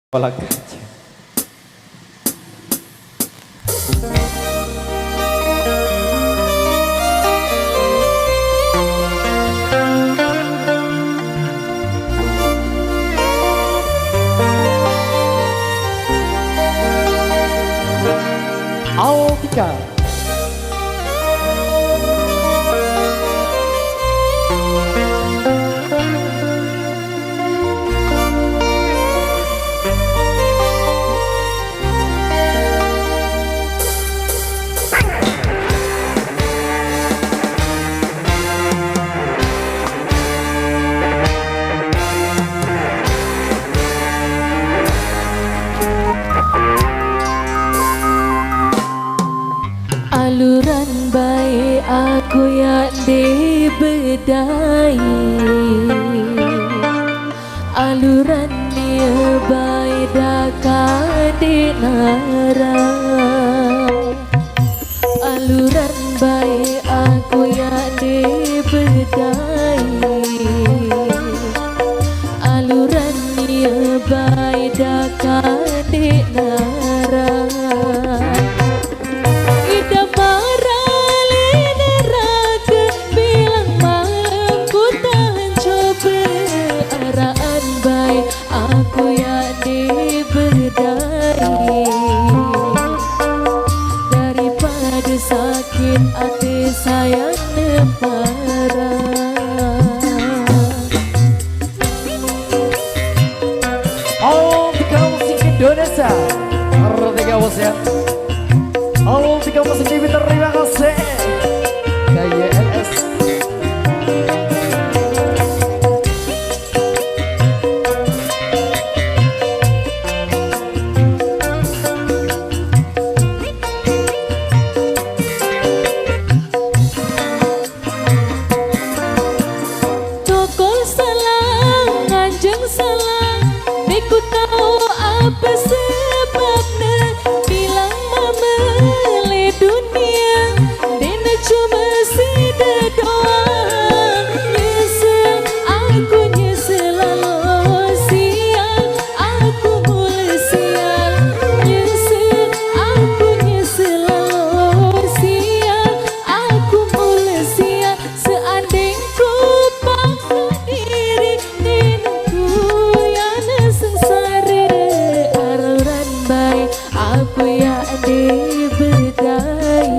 Kepala gajah. Altika. Aluran baik aku yang dibedai, aluran dia baik dah dinara. Aluran baik aku yang dibedai, aluran dia baik dah dinara. Daripada sakit hati saya parah. Altika Musik Indonesia. Artika bos ya. Altika Musik TV, terima kasih. KYLS. Ku tahu apa sebabnya, bilang memilih dunia dina cuma sida doang. Nyesel aku, nyesel lalu siang aku mulai siang. Nyesel aku, nyesel lalu siang aku mulai siang. Seandainya ku paksa diri diriku aku yang dibedai,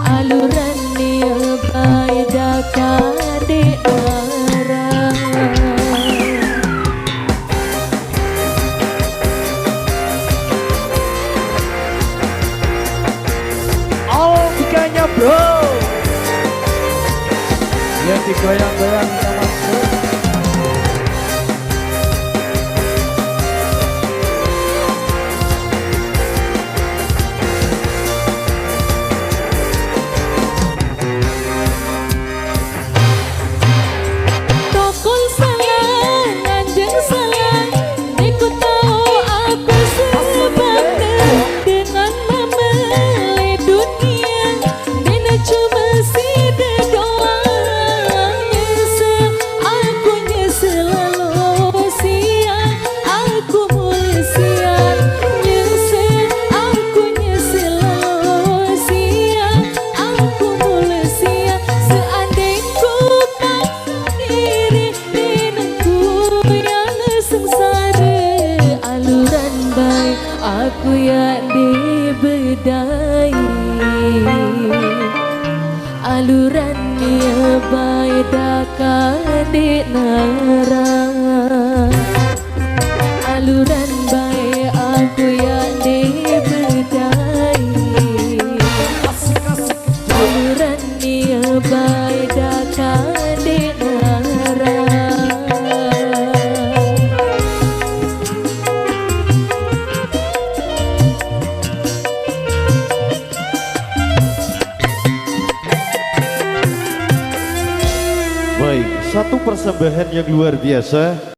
aluran dia baik dah dinara. Altikanya bro, yang digoyang-goyang sama bro. Aku yang dibedai, aluran dia baik dah dinara. Aluran baik aku yang dibedai, aluran dia baik dah dinara. Baik, satu persembahan yang luar biasa.